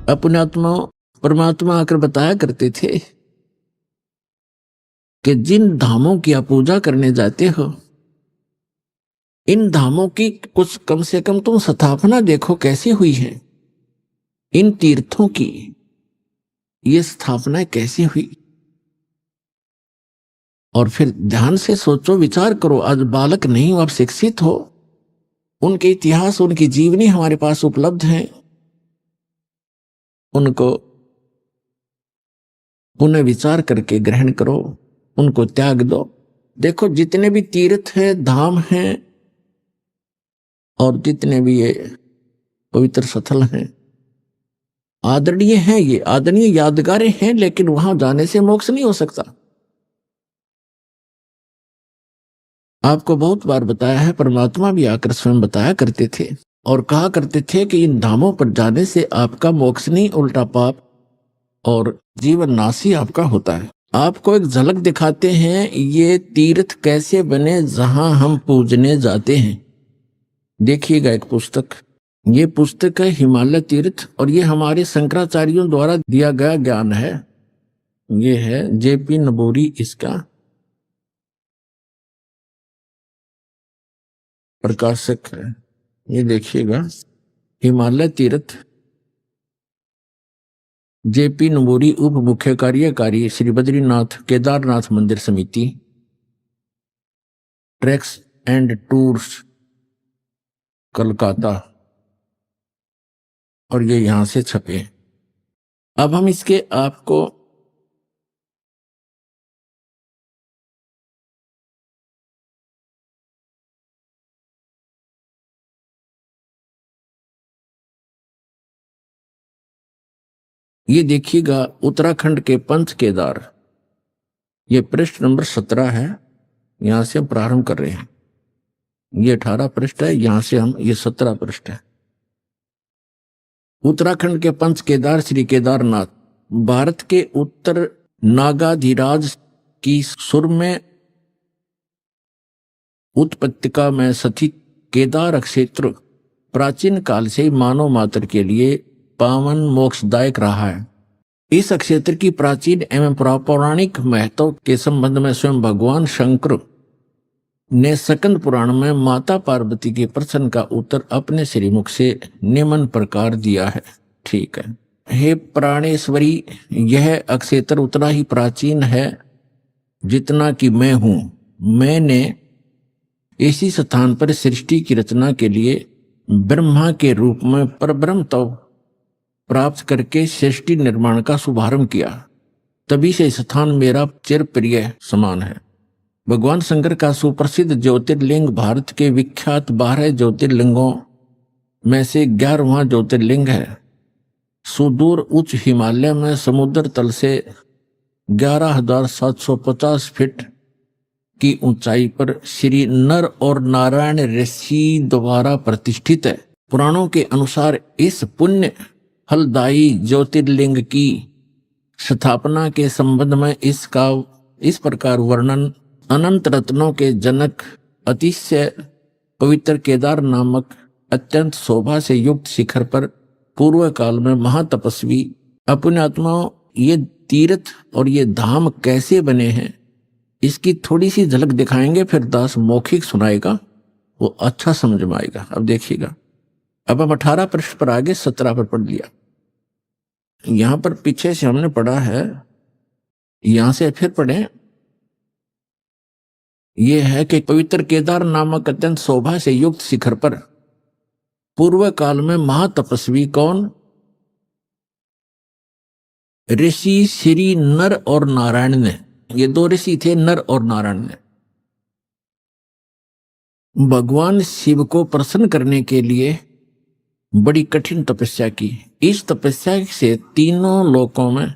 अपने आत्मा परमात्मा आकर बताया करते थे कि जिन धामों की आप पूजा करने जाते हो, इन धामों की कुछ कम से कम तुम स्थापना देखो कैसे हुई है। इन तीर्थों की ये स्थापना कैसे हुई, और फिर ध्यान से सोचो, विचार करो। आज बालक नहीं हो, आप शिक्षित हो, उनके इतिहास, उनकी जीवनी हमारे पास उपलब्ध है, उनको पुनः विचार करके ग्रहण करो, उनको त्याग दो। देखो जितने भी तीर्थ हैं, धाम हैं, और जितने भी ये पवित्र स्थल हैं, आदरणीय हैं, ये आदरणीय यादगारें हैं, लेकिन वहां जाने से मोक्ष नहीं हो सकता। आपको बहुत बार बताया है, परमात्मा भी आकर स्वयं बताया करते थे और कहा करते थे कि इन धामों पर जाने से आपका मोक्ष नहीं, उल्टा पाप और जीवन नाशी आपका होता है। आपको एक झलक दिखाते हैं, ये तीर्थ कैसे बने जहां हम पूजने जाते हैं। देखिएगा एक पुस्तक, ये पुस्तक है हिमालय तीर्थ, और ये हमारे शंकराचार्यों द्वारा दिया गया ज्ञान है। ये है जेपी नबोरी, इसका प्रकाशक है। ये देखिएगा, हिमालय तीर्थ, जेपी नबोरी, उप मुख्य कार्यकारी श्री बद्रीनाथ केदारनाथ मंदिर समिति, ट्रैक्स एंड टूर्स, कलकत्ता, और ये यहां से छपे। अब हम इसके आपको ये देखिएगा, उत्तराखंड के पंच केदार, ये पृष्ठ नंबर 17 है। यहां से हम प्रारंभ कर रहे हैं। ये 18 पृष्ठ है, यहां से हम, ये 17 पृष्ठ है। उत्तराखंड के पंच केदार श्री केदारनाथ भारत के उत्तर नागाधिराज की सुर में उत्पत्तिका में स्थित केदार क्षेत्र प्राचीन काल से मानव मात्र के लिए पावन मोक्षदायक रहा है। इस क्षेत्र की प्राचीन एवं पौराणिक महत्व के संबंध में स्वयं भगवान शंकर ने स्कंद पुराण में माता पार्वती के प्रश्न का उत्तर अपने श्रीमुख से निम्न प्रकार दिया है। ठीक है। हे प्राणेश्वरी, यह क्षेत्र उतना ही प्राचीन है जितना कि मैं हूं। मैंने इसी स्थान पर सृष्टि की रचना के लिए ब्रह्मा के रूप में परब्रह्म तत्व प्राप्त करके सृष्टि निर्माण का शुभारंभ किया। तभी से स्थान मेरा चिर प्रिय समान है। भगवान शंकर का सुप्रसिद्ध ज्योतिर्लिंग भारत के विख्यात 12 ज्योतिर्लिंगों में से 11वां ज्योतिर्लिंग है। सुदूर उच्च हिमालय में समुद्र तल से 11,750 फीट की ऊंचाई पर श्री नर और नारायण ऋषि द्वारा प्रतिष्ठित है। पुराणों के अनुसार इस पुण्य फलदायी ज्योतिर्लिंग की स्थापना के संबंध में इसका इस प्रकार वर्णन, अनंत रत्नों के जनक अतिशय पवित्र केदार नामक अत्यंत शोभा से युक्त शिखर पर पूर्व काल में महातपस्वी अपने आत्माओं, ये तीर्थ और ये धाम कैसे बने हैं, इसकी थोड़ी सी झलक दिखाएंगे। फिर दास मौखिक सुनाएगा, वो अच्छा समझ में आएगा। अब देखिएगा, अब हम 18 पृष्ठ पर आगे 17 पर पढ़ लिया। यहां पर पीछे से हमने पढ़ा है, यहां से फिर पढ़े। यह है कि पवित्र केदार नामक अत्यंत शोभा से युक्त शिखर पर पूर्व काल में महातपस्वी कौन? ऋषि श्री नर और नारायण ने, ये 2 ऋषि थे, नर और नारायण ने भगवान शिव को प्रसन्न करने के लिए बड़ी कठिन तपस्या की। इस तपस्या से तीनों लोकों में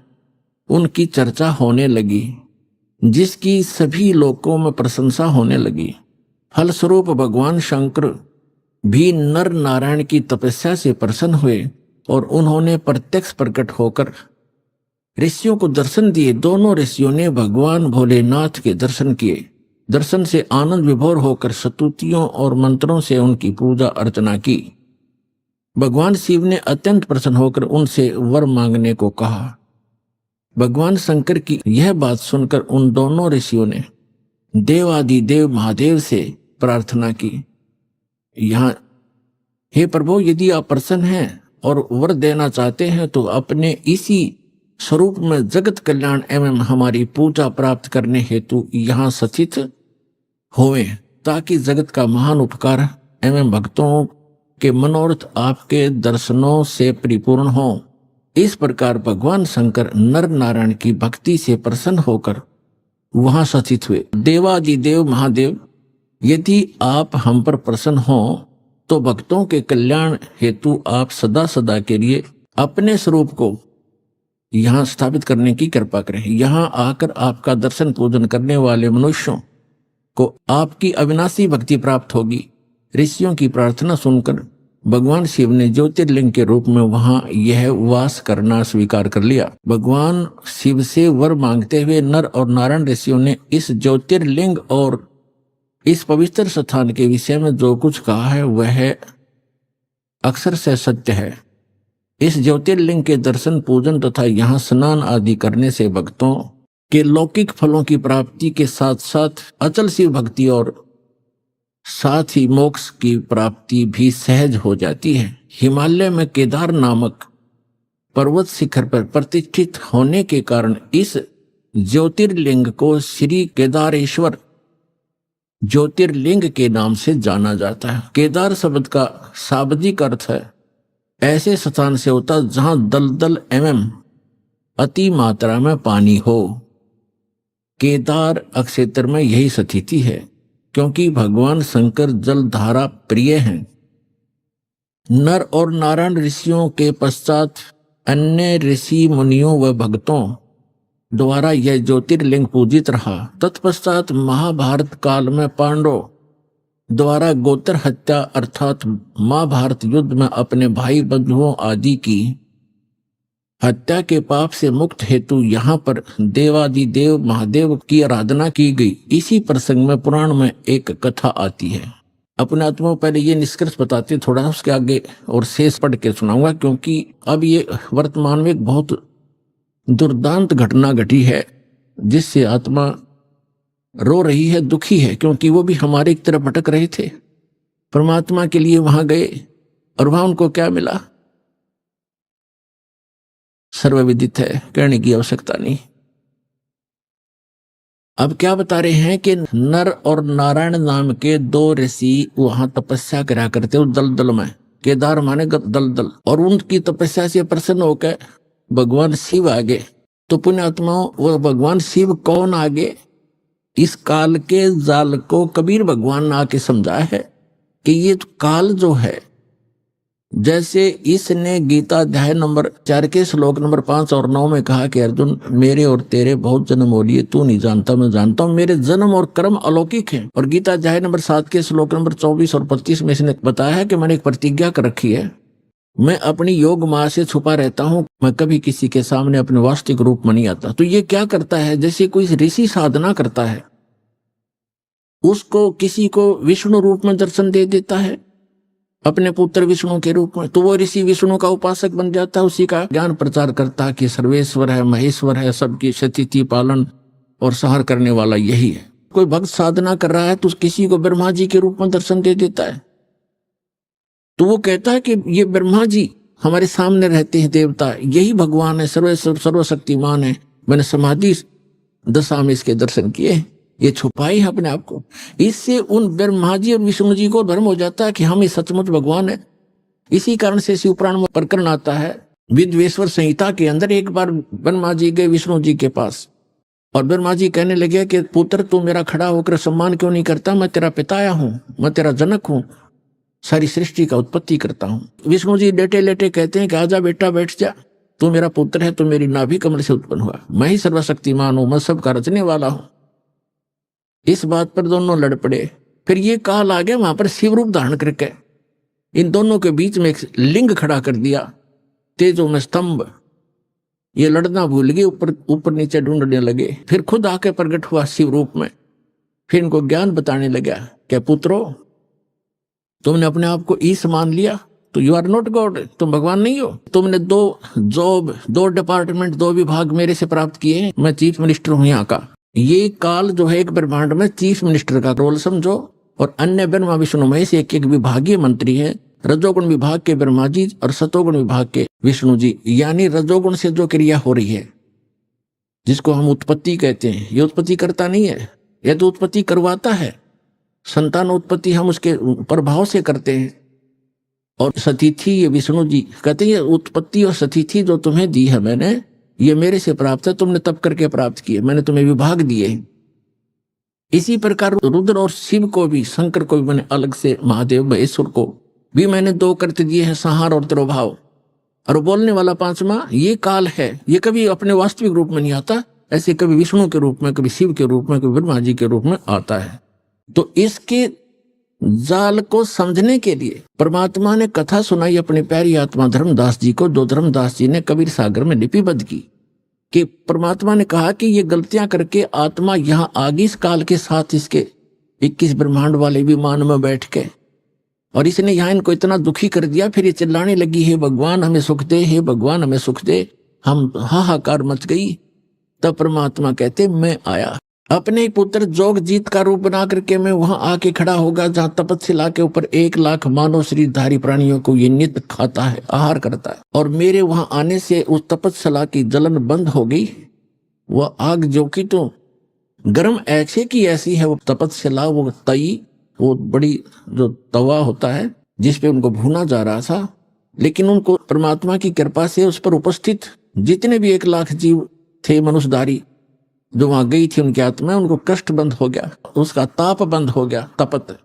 उनकी चर्चा होने लगी, जिसकी सभी लोकों में प्रशंसा होने लगी। फलस्वरूप भगवान शंकर भी नर नारायण की तपस्या से प्रसन्न हुए और उन्होंने प्रत्यक्ष प्रकट होकर ऋषियों को दर्शन दिए। दोनों ऋषियों ने भगवान भोलेनाथ के दर्शन किए। दर्शन से आनंद विभोर होकर स्तुतियों और मंत्रों से उनकी पूजा अर्चना की। भगवान शिव ने अत्यंत प्रसन्न होकर उनसे वर मांगने को कहा। भगवान शंकर की यह बात सुनकर उन दोनों ऋषियों ने देवादिदेव महादेव से प्रार्थना की, यहाँ हे प्रभु, यदि आप प्रसन्न हैं और वर देना चाहते हैं तो अपने इसी स्वरूप में जगत कल्याण एवं हमारी पूजा प्राप्त करने हेतु यहाँ सचित होवे, ताकि जगत का महान उपकार एवं भक्तों के मनोरथ आपके दर्शनों से परिपूर्ण हो। इस प्रकार भगवान शंकर नर नारायण की भक्ति से प्रसन्न होकर वहां सचित हुए। देवादिदेव महादेव, यदि आप हम पर प्रसन्न हो तो भक्तों के कल्याण हेतु आप सदा सदा के लिए अपने स्वरूप को यहाँ स्थापित करने की कृपा करें। यहाँ आकर आपका दर्शन पूजन करने वाले मनुष्यों को आपकी अविनाशी भक्ति प्राप्त होगी। ऋषियों की प्रार्थना सुनकर भगवान शिव ने ज्योतिर्लिंग के रूप में वहां यह वास करना स्वीकार कर लिया। भगवान शिव से वर मांगते हुए नर और नारायण ऋषियों ने इस ज्योतिर्लिंग और इस पवित्र स्थान के विषय में जो कुछ कहा है वह अक्षर से सत्य है। इस ज्योतिर्लिंग के दर्शन पूजन तथा यहाँ स्नान आदि करने से भक्तों के लौकिक फलों की प्राप्ति के साथ साथ अचल शिव भक्ति और साथ ही मोक्ष की प्राप्ति भी सहज हो जाती है। हिमालय में केदार नामक पर्वत शिखर पर प्रतिष्ठित होने के कारण इस ज्योतिर्लिंग को श्री केदारेश्वर ज्योतिर्लिंग के नाम से जाना जाता है। केदार शब्द का शाब्दिक अर्थ है ऐसे स्थान से होता जहां दलदल एवं अति मात्रा में पानी हो। केदार क्षेत्र में यही स्थिति है, क्योंकि भगवान शंकर जलधारा प्रिय हैं। नर और नारायण ऋषियों के पश्चात अन्य ऋषि मुनियों व भक्तों द्वारा यह ज्योतिर्लिंग पूजित रहा। तत्पश्चात महाभारत काल में पांडवों द्वारा गोत्र हत्या अर्थात महाभारत युद्ध में अपने भाई बंधुओं आदि की हत्या के पाप से मुक्त हेतु यहाँ पर देवादिदेव महादेव की आराधना की गई। इसी प्रसंग में पुराण में एक कथा आती है। अपने आत्मा पहले ये निष्कर्ष बताते, थोड़ा उसके आगे और शेष पढ़ के सुनाऊंगा, क्योंकि अब ये वर्तमान में एक बहुत दुर्दांत घटना घटी है जिससे आत्मा रो रही है, दुखी है, क्योंकि वो भी हमारे एक तरफ भटक रहे थे, परमात्मा के लिए वहां गए और वहां उनको क्या मिला सर्वविदित है, कहने की आवश्यकता नहीं। अब क्या बता रहे हैं कि नर और नारायण नाम के दो ऋषि वहां तपस्या करा करते उस दलदल में, केदार माने दलदल, और उनकी तपस्या से प्रसन्न होकर भगवान शिव आगे। तो पुण्यात्माओं, वो भगवान शिव कौन आगे? इस काल के जाल को कबीर भगवान ने आके समझाया है कि ये काल जो है, जैसे इसने गीता अध्याय नंबर 4 के श्लोक नंबर 5 और 9 में कहा कि अर्जुन, मेरे और तेरे बहुत जन्म हो लिए, तू नहीं जानता मैं जानता हूं, मेरे जन्म और कर्म अलौकिक हैं। और गीता अध्याय नंबर 7 के श्लोक नंबर 24 और 25 में इसने बताया है कि मैंने एक प्रतिज्ञा कर रखी है, मैं अपनी योग माया से छुपा रहता हूं, मैं कभी किसी के सामने अपने वास्तविक रूप में नहीं आता। तो ये क्या करता है, जैसे कोई ऋषि साधना करता है, उसको किसी को विष्णु रूप में दर्शन दे देता है अपने पुत्र विष्णु के रूप में, तो वो ऋषि विष्णु का उपासक बन जाता है, उसी का ज्ञान प्रचार करता है कि सर्वेश्वर है, महेश्वर है, सबकी स्थिति पालन और संहार करने वाला यही है। कोई भक्त साधना कर रहा है तो किसी को ब्रह्मा जी के रूप में दर्शन दे देता है, तो वो कहता है कि ये ब्रह्मा जी हमारे सामने रहते हैं, देवता यही भगवान है, सर्वशक्तिमान है, मैंने समाधि दशा में इसके दर्शन किए, ये छुपाई है अपने आप को। इससे उन ब्रह्मा जी और विष्णु जी को भ्रम हो जाता है कि हम ही सचमुच भगवान है। इसी कारण से शिव पुराण में प्रकरण आता है, विद्वेश्वर संहिता के अंदर। एक बार ब्रह्मा जी गए विष्णु जी के पास और ब्रह्मा जी कहने लगे कि पुत्र तू मेरा खड़ा होकर सम्मान क्यों नहीं करता, मैं तेरा पिताया हूं, मैं तेरा जनक हूं, सारी सृष्टि का उत्पत्ति करता हूं। विष्णु जी लेटे लेटे कहते हैं कि आजा बेटा बैठ जा, तू मेरा पुत्र है, तो मेरी नाभि कमल से उत्पन्न हुआ, मैं ही सर्वशक्तिमान हूं, मैं सबका रचने वाला हूं। इस बात पर दोनों लड़ पड़े। फिर ये काल आ गया वहां पर शिव रूप धारण करके इन दोनों के बीच में एक लिंग खड़ा कर दिया, तेजों में स्तंभ। ये लड़ना भूल गए, ऊपर ऊपर नीचे ढूंढने लगे। फिर खुद आके प्रकट हुआ शिव रूप में, फिर इनको ज्ञान बताने लगा, क्या पुत्रो तुमने अपने आप को ईश मान लिया, तो यू आर नॉट गॉड, तुम भगवान नहीं हो। तुमने 2 जॉब, 2 डिपार्टमेंट, 2 विभाग मेरे से प्राप्त किए हैं, मैं चीफ मिनिस्टर हूं यहाँ का। ये काल जो है एक ब्रह्मांड में चीफ मिनिस्टर का रोल समझो, और अन्य ब्रह्मा विष्णु महेश एक एक विभागीय मंत्री है। रजोगुण विभाग के ब्रह्मा जी और सतोगुण विभाग के विष्णु जी। यानी रजोगुण से जो क्रिया हो रही है, जिसको हम उत्पत्ति कहते हैं, ये उत्पत्ति करता नहीं है, यह तो उत्पत्ति करवाता है। संतान उत्पत्ति हम उसके प्रभाव से करते हैं। और सतिथि, ये विष्णु जी कहते हैं, ये उत्पत्ति और सतिथि जो तुम्हें दी है मैंने, ये मेरे से प्राप्त है, तुमने तप करके प्राप्त किए, मैंने तुम्हें विभाग दिए। इसी प्रकार रुद्र और शिव को भी, शंकर को भी मैंने अलग से, महादेव महेश्वर को भी मैंने 2 करते दिए हैं, संहार और तिरोभाव। और बोलने वाला 5वां ये काल है, ये कभी अपने वास्तविक रूप में नहीं आता, ऐसे कभी विष्णु के रूप में, कभी शिव के रूप में, कभी ब्रह्मा जी के रूप में आता है। तो इसके जाल को समझने के लिए परमात्मा ने कथा सुनाई अपनी प्यारी आत्मा धर्मदास जी को, जो धर्मदास जी ने कबीर सागर में लिपिबद्ध की। कि परमात्मा ने कहा कि ये गलतियां करके आत्मा यहाँ आ गई इस काल के साथ, इसके 21 ब्रह्मांड वाले विमान में बैठ के, और इसने यहाँ इनको इतना दुखी कर दिया। फिर ये चिल्लाने लगी, हे भगवान हमें सुख दे, हे भगवान हमें सुख दे। हम हाहाकार मच गई। तब परमात्मा कहते, मैं आया। अपने ही पुत्र जोगजीत का रूप बना करके मैं वहां आके खड़ा होगा, जहां तपस्या के ऊपर 1 लाख मानव शरीरधारी प्राणियों को ये नित्य खाता है, आहार करता है। और मेरे वहां आने से उस तपस्या की जलन बंद हो गई। वह आग जो कि तो गर्म ऐसे की ऐसी है, वो तपस्या, वो तई, वो बड़ी जो तवा होता है जिसपे उनको भूना जा रहा था। लेकिन उनको परमात्मा की कृपा से उस पर उपस्थित जितने भी 1 लाख जीव थे मनुष्यधारी जो वहां गई थी, उनकी आत्मा, उनको कष्ट बंद हो गया, उसका ताप बंद हो गया, तपत।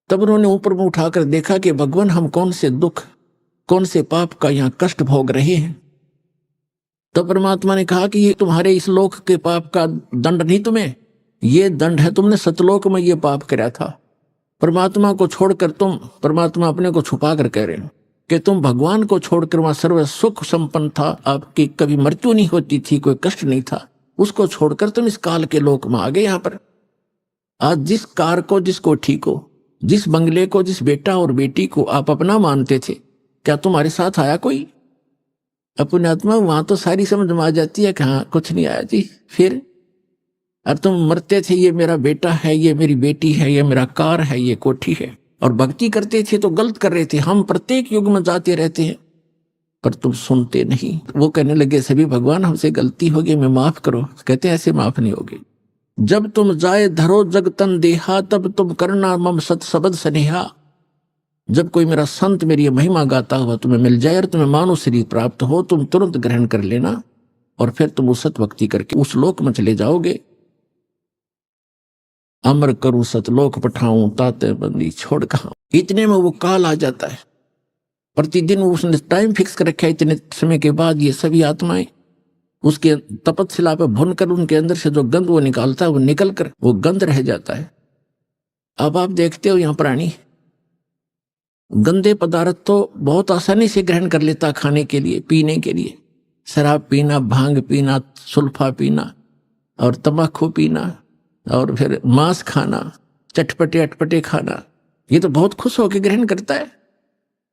तब उन्होंने ऊपर में उठाकर देखा कि भगवान हम कौन से दुख, कौन से पाप का यहाँ कष्ट भोग रहे हैं। तो परमात्मा ने कहा कि ये तुम्हारे इस लोक के पाप का दंड नहीं, तुम्हें ये दंड है, तुमने सतलोक में ये पाप कराया था। परमात्मा को छोड़कर तुम, परमात्मा अपने को छुपा कर कह रहे हो कि तुम भगवान को छोड़कर वहां सर्व सुख संपन्न था, आपकी कभी मृत्यु नहीं होती थी, कोई कष्ट नहीं था, उसको छोड़कर तुम इस काल के लोक में आ गए। यहाँ पर आज जिस कार को, जिसको ठीक हो, जिस बंगले को, जिस बेटा और बेटी को आप अपना मानते थे, क्या तुम्हारे साथ आया कोई? अपने आत्मा वहां तो सारी समझ में आ जाती है कि हाँ कुछ नहीं आया जी। फिर और तुम मरते थे, ये मेरा बेटा है, ये मेरी बेटी है, ये मेरा कार है, ये कोठी है, और भक्ति करते थे तो गलत कर रहे थे। हम प्रत्येक युग में जाते रहते हैं पर तुम सुनते नहीं। वो कहने लगे, सभी भगवान हमसे गलती हो गई, मैं माफ करो। कहते ऐसे माफ नहीं होगी। जब तुम जाए धरो जग तन देहा, तब तुम करना मम सत शब्द स्नेहा। जब कोई मेरा संत मेरी महिमा गाता हुआ तुम्हें मिल जाए और तुम्हें मानव शरीर प्राप्त हो, तुम तुरंत ग्रहण कर लेना और फिर तुम उस सत भक्ति करके उस लोक में चले जाओगे। अमर करूं सतलोक पठाऊं, ताते बंदी छोड़ कहां। इतने में वो काल आ जाता है। प्रतिदिन उसने टाइम फिक्स कर रखा है, इतने समय के बाद ये सभी आत्माएं उसके तपस्या पे भुनकर उनके अंदर से जो गंध वो निकालता है, वो निकल कर वो गंध रह जाता है। अब आप देखते हो यहाँ प्राणी गंदे पदार्थ तो बहुत आसानी से ग्रहण कर लेता, खाने के लिए, पीने के लिए। शराब पीना, भांग पीना, सुल्फा पीना और तम्बाकू पीना और फिर मांस खाना, चटपटे अटपटे खाना, ये तो बहुत खुश होकर ग्रहण करता है।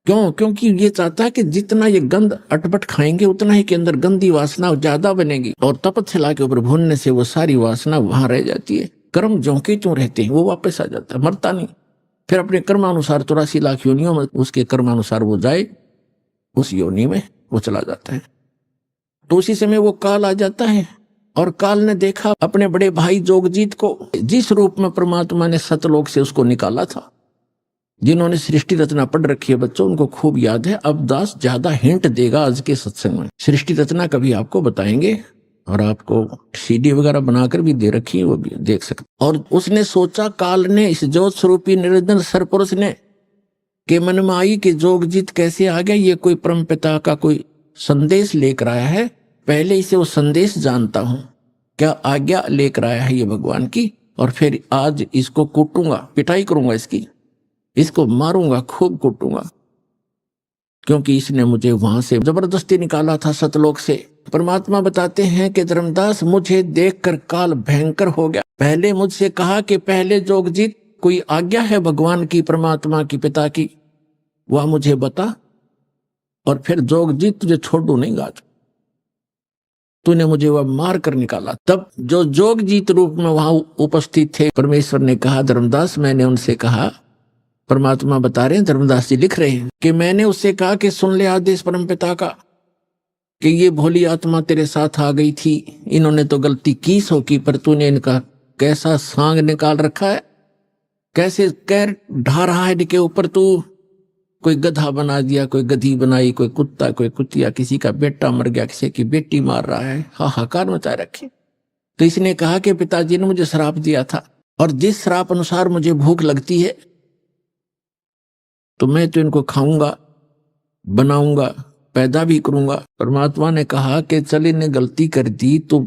क्यों? क्योंकि ये चाहता है कि जितना ये गंद अटपट खाएंगे उतना ही के अंदर गंदी वासना ज्यादा बनेगी, और तपस्या के ऊपर भूनने से वो सारी वासना वहां रह जाती है। कर्म ज्यों के त्यों रहते हैं, वो वापस आ जाता है, मरता नहीं। फिर अपने कर्मानुसार 84 लाख योनियों में उसके कर्मानुसार वो जाए, उस योनि में वो चला जाता है। तो उसी समय वो काल आ जाता है, और काल ने देखा अपने बड़े भाई जोगजीत को, जिस रूप में परमात्मा ने सतलोक से उसको निकाला था। जिन्होंने सृष्टि रचना पढ़ रखी है बच्चों, उनको खूब याद है। अब दास ज्यादा हिंट देगा आज के सत्संग में। सृष्टि रचना कभी आपको बताएंगे, और आपको सीडी वगैरह बनाकर भी दे रखी है, वो भी देख सकते। और उसने सोचा, काल ने, इस ज्योत स्वरूपी निरंजन सरपुरुष ने, के मन में आई कि जोगजीत कैसे आ गया, ये कोई परमपिता का कोई संदेश लेकर आया है। पहले इसे वो संदेश जानता हूं, क्या आज्ञा लेकर आया है ये भगवान की, और फिर आज इसको कूटूंगा, पिटाई करूंगा इसको मारूंगा, खूब कूटूंगा, क्योंकि इसने मुझे वहां से जबरदस्ती निकाला था सतलोक से। परमात्मा बताते हैं कि धर्मदास, मुझे देखकर काल भयंकर हो गया। पहले मुझसे कहा कि पहले जोगजीत कोई आज्ञा है भगवान की, परमात्मा की, पिता की, वह मुझे बता, और फिर जोगजीत तुझे छोड़ू नहीं आज, तूने मुझे वह मार कर निकाला। तब जो जोगजीत रूप में वहां उपस्थित थे, परमेश्वर ने कहा, धर्मदास, मैंने उनसे कहा, परमात्मा बता रहे हैं, धर्मदास जी लिख रहे हैं कि मैंने उससे कहा कि सुन ले आदेश परमपिता का, कि ये भोली आत्मा तेरे साथ आ गई थी, इन्होंने तो गलती की सो की, पर तूने इनका कैसा सांग निकाल रखा है, कैसे कैर ढा रहा है इनके ऊपर तू, कोई गधा बना दिया, कोई गधी बनाई, कोई कुत्ता, कोई कुतिया, किसी का बेटा मर गया, किसी की बेटी मार रहा है, हाहाकार मचा रखे। तो इसने कहा कि पिताजी ने मुझे श्राप दिया था, और जिस श्राप अनुसार मुझे भूख लगती है तो मैं तो इनको खाऊंगा, बनाऊंगा, पैदा भी करूंगा। परमात्मा ने कहा कि चल, इन्हें गलती कर दी तो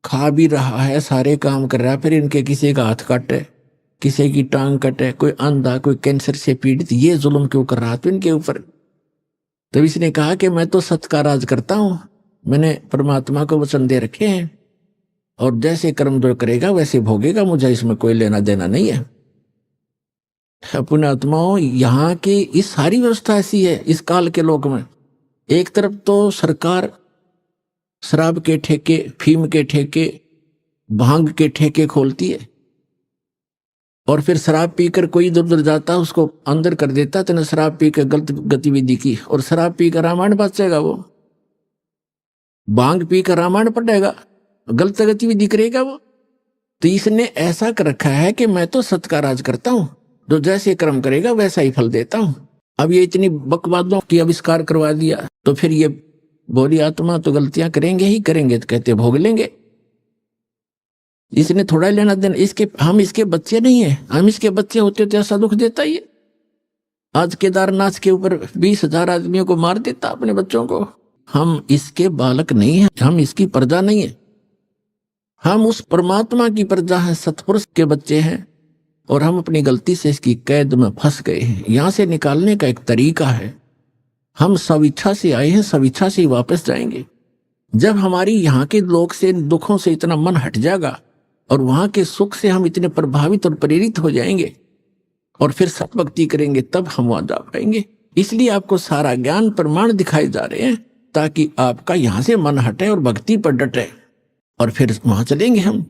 खा भी रहा है, सारे काम कर रहा है, फिर इनके किसी का हाथ काटे, किसी की टांग कटे, कोई अंधा, कोई कैंसर से पीड़ित, ये जुल्म क्यों कर रहा था इनके ऊपर। तब इसने कहा कि मैं तो सत्य का राज करता हूं, मैंने परमात्मा को वचन दे रखे हैं, और जैसे कर्म जो करेगा वैसे भोगेगा, मुझे इसमें कोई लेना देना नहीं है। पुण्यात्माओं, यहाँ की इस सारी व्यवस्था ऐसी है इस काल के लोक में। एक तरफ तो सरकार शराब के ठेके, फीम के ठेके, भांग के ठेके खोलती है, और फिर शराब पीकर कोई इधर उधर जाता उसको अंदर कर देता, तेने शराब पी कर गलत गतिविधि की, और शराब पी कर रामायण बचेगा, वो भांग पी कर रामायण पढ़ेगा, गलत गतिविधि करेगा वो। तो इसने ऐसा कर रखा है कि मैं तो सत्य का राज करता हूं, जो जैसे कर्म करेगा वैसा ही फल देता हूं। अब ये इतनी बकवादों की आविष्कार करवा दिया, तो फिर ये भोली आत्मा तो गलतियां करेंगे ही करेंगे, तो कहते भोग लेंगे, इसने थोड़ा लेना देना, इसके हम इसके बच्चे नहीं है, हम इसके बच्चे होते तो ऐसा दुख देता ही है। आज केदारनाथ के ऊपर 20,000 आदमियों को मार देता अपने बच्चों को। हम इसके बालक नहीं है, हम इसकी प्रजा नहीं है, हम उस परमात्मा की प्रजा है, सतपुरुष के बच्चे हैं, और हम अपनी गलती से इसकी कैद में फंस गए हैं। यहां से निकालने का एक तरीका है, हम स्वेच्छा से आए हैं, स्वेच्छा से वापस जाएंगे। जब हमारी यहाँ के लोक से, दुखों से इतना मन हट जाएगा, और वहां के सुख से हम इतने प्रभावित और प्रेरित हो जाएंगे, और फिर सतभक्ति करेंगे, तब हम वहां जा पाएंगे। इसलिए आपको सारा ज्ञान प्रमाण दिखाए जा रहे हैं, ताकि आपका यहां से मन हटे और भक्ति पर डटे, और फिर वहां चलेंगे हम।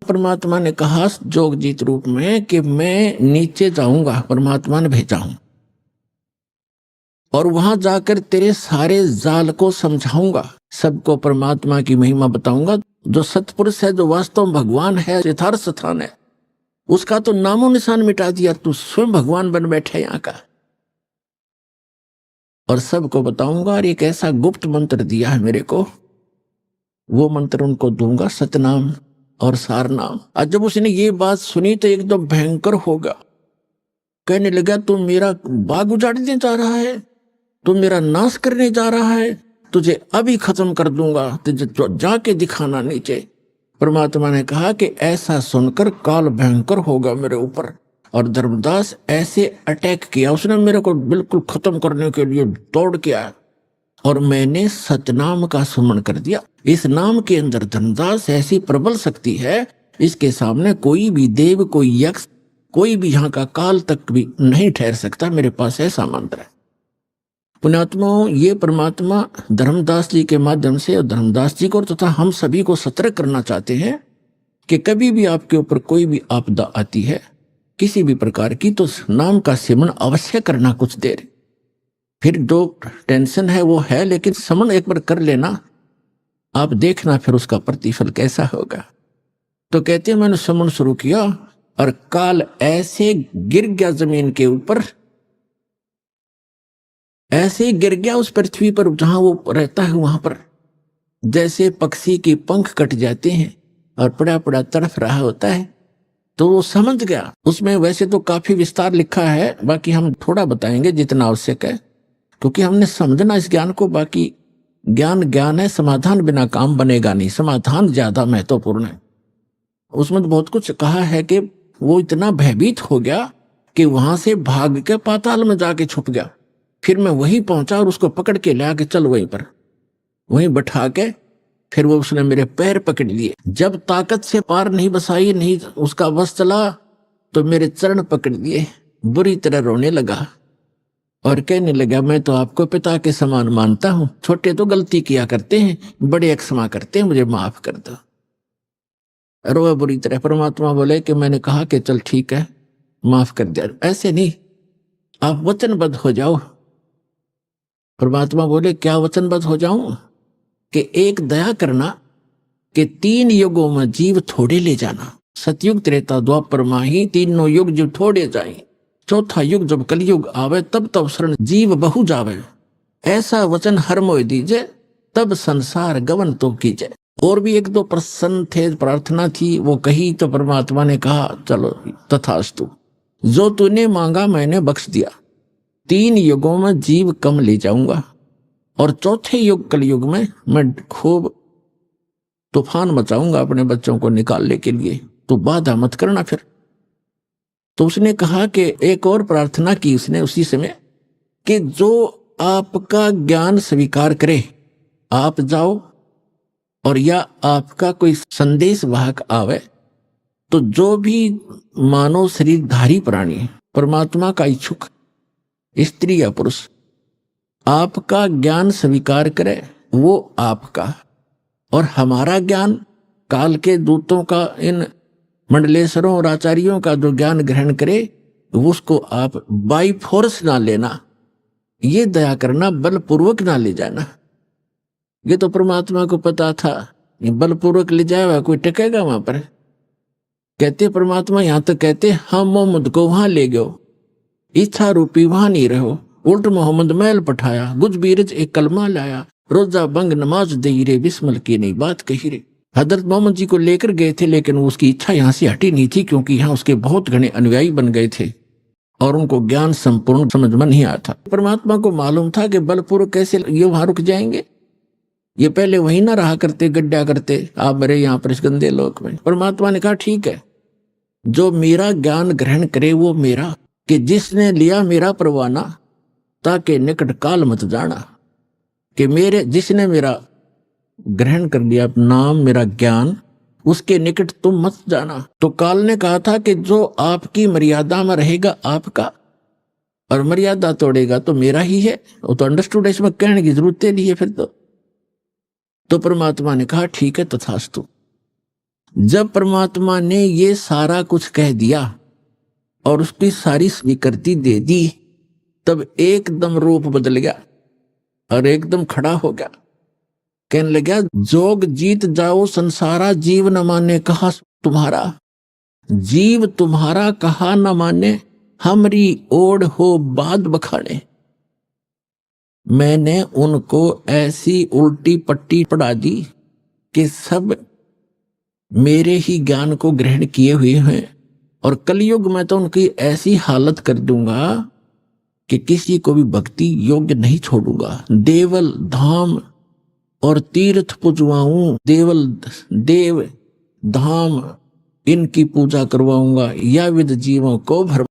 परमात्मा ने कहा जोगजीत रूप में कि मैं नीचे जाऊंगा, परमात्मा ने भेजा हूं, और वहां जाकर तेरे सारे जाल को समझाऊंगा, सबको परमात्मा की महिमा बताऊंगा। जो सतपुरुष है, जो वास्तव में भगवान है, यथार्थ स्थान है, उसका तो नामो निशान मिटा दिया, तू स्वयं भगवान बन बैठे यहाँ का, और सबको बताऊंगा। और एक ऐसा गुप्त मंत्र दिया है मेरे को, वो मंत्र उनको दूंगा, सतनाम और सारनाम। आज जब उसने ये बात सुनी तो एकदम भयंकर होगा, कहने लगा तू मेरा बाग उजाड़ने जा रहा है, तू मेरा नाश करने जा रहा है, तुझे अभी खत्म कर दूंगा, तुझे जाके दिखाना नीचे। परमात्मा ने कहा कि ऐसा सुनकर काल भयंकर होगा मेरे ऊपर, और धर्मदास ऐसे अटैक किया, उसने मेरे को बिल्कुल खत्म करने के लिए दौड़ के आया, और मैंने सतनाम का सुमन कर दिया। इस नाम के अंदर धर्मदास ऐसी प्रबल शक्ति है, इसके सामने कोई भी देव, कोई यक्ष, कोई भी यहाँ का काल तक भी नहीं ठहर सकता। मेरे पास ऐसा मंत्र है। पुण्यात्माओं, ये परमात्मा धर्मदास जी के माध्यम से, और धर्मदास जी को तथा हम सभी को सतर्क करना चाहते हैं कि कभी भी आपके ऊपर कोई भी आपदा आती है किसी भी प्रकार की, तो नाम का सिमरन अवश्य करना कुछ देर। फिर जो टेंशन है वो है, लेकिन समन एक बार कर लेना, आप देखना फिर उसका प्रतिफल कैसा होगा। तो कहते हैं मैंने समन शुरू किया, और काल ऐसे गिर गया जमीन के ऊपर, ऐसे गिर गया उस पृथ्वी पर जहां वो रहता है वहां पर, जैसे पक्षी के पंख कट जाते हैं और पड़ा पड़ा तड़फ रहा होता है। तो वो समझ गया। उसमें वैसे तो काफी विस्तार लिखा है, बाकी हम थोड़ा बताएंगे जितना आवश्यक है, क्योंकि हमने समझना इस ज्ञान को। बाकी ज्ञान ज्ञान है, समाधान बिना काम बनेगा नहीं, समाधान ज्यादा महत्वपूर्ण है। उसमें तो बहुत कुछ कहा है कि वो इतना भयभीत हो गया कि वहां से भाग के पाताल में जाके छुप गया। फिर मैं वहीं पहुंचा और उसको पकड़ के ले आके चल वहीं पर, वहीं बैठा के, फिर वो उसने मेरे पैर पकड़ लिए। जब ताकत से पार नहीं बसाई, नहीं उसका बस चला, तो मेरे चरण पकड़ लिए, बुरी तरह रोने लगा। और कहने लगा, मैं तो आपको पिता के समान मानता हूं, छोटे तो गलती किया करते हैं, बड़े क्षमा करते हैं, मुझे माफ कर दो। रोया बुरी तरह। परमात्मा बोले कि मैंने कहा कि चल ठीक है, माफ कर दिया। ऐसे नहीं, आप वचनबद्ध हो जाओ। परमात्मा बोले, क्या वचनबद्ध हो जाऊं? कि एक दया करना कि 3 युगों में जीव थोड़े ले जाना। सतयुग, त्रेता, द्वापर, माही, तीनों युग जीव थोड़े जाए, चौथा युग जब कलयुग आवे तब तब शरण जीव बहु जावे। ऐसा वचन हर मोय दीजे, तब संसार गवन तो कीजे। और भी 1-2 प्रसन्न थे, प्रार्थना थी, वो कही तो परमात्मा ने कहा चलो तथास्तु, जो तूने मांगा मैंने बख्श दिया। 3 युगों में जीव कम ले जाऊंगा और चौथे युग कलयुग में मैं खूब तूफान मचाऊंगा अपने बच्चों को निकालने के लिए, तो बाधा मत करना फिर। तो उसने कहा कि एक और प्रार्थना की उसने उसी समय कि जो आपका ज्ञान स्वीकार करे, आप जाओ, और या आपका कोई संदेश वाहक आवे, तो जो भी मानव शरीरधारी प्राणी परमात्मा का इच्छुक स्त्री या पुरुष आपका ज्ञान स्वीकार करे, वो आपका और हमारा ज्ञान, काल के दूतों का, इन मंडलेश्वरों और आचार्यों का जो ज्ञान ग्रहण करे, उसको आप बाई फोर्स ना लेना, ये दया करना, बलपूर्वक ना ले जाना। ये तो परमात्मा को पता था, ये बलपूर्वक ले जाएगा कोई टिकेगा वहां पर? कहते परमात्मा यहां तक कहते, हम मोहम्मद को वहां ले गयो, इच्छा रूपी वहां नहीं रहो, उल्ट मोहम्मद मैल पठाया, गुज बीरज एक कलमा लाया, रोजा बंग नमाज दई रे, बिस्मल की नहीं बात कही रे। हजरत मोहम्मद जी को लेकर गए थे, लेकिन उसकी इच्छा यहां से हटी नहीं थी, क्योंकि यहां उसके बहुत घने अनुयायी बन गए थे और उनको ज्ञान संपूर्ण समझ में नहीं आया था। परमात्मा को मालूम था कि बलपूर्वक कैसे ये वहां रुक जाएंगे, ये पहले वहीं ना रहा करते, गड्ढा करते, आप मेरे यहाँ पर इस गंदे लोक में। परमात्मा ने कहा ठीक है, जो मेरा ज्ञान ग्रहण करे वो मेरा, कि जिसने लिया मेरा परवाना, ताकि निकट काल मत जाना, कि मेरे जिसने मेरा ग्रहण कर लिया नाम, मेरा ज्ञान, उसके निकट तुम मत जाना। तो काल ने कहा था कि जो आपकी मर्यादा में रहेगा आपका, और मर्यादा तोड़ेगा तो मेरा ही है। वो तो अंडरस्टूड है, इसमें कहने की जरूरत नहीं है फिर तो परमात्मा ने कहा ठीक है तथास्तु। जब परमात्मा ने ये सारा कुछ कह दिया और उसकी सारी स्वीकृति दे दी, तब एकदम रूप बदल गया और एकदम खड़ा हो गया। कहने लगा, जोग जीत जाओ संसारा, जीव न माने कहा तुम्हारा, जीव तुम्हारा कहा न माने, हमरी ओढ़ हो बाद बखाने। मैंने उनको ऐसी उल्टी पट्टी पढ़ा दी कि सब मेरे ही ज्ञान को ग्रहण किए हुए हैं, और कलयुग में तो उनकी ऐसी हालत कर दूंगा कि किसी को भी भक्ति योग्य नहीं छोड़ूंगा। देवल धाम और तीर्थ पुजवाऊं, देवल देव धाम इनकी पूजा करवाऊंगा, या विद जीवों को भर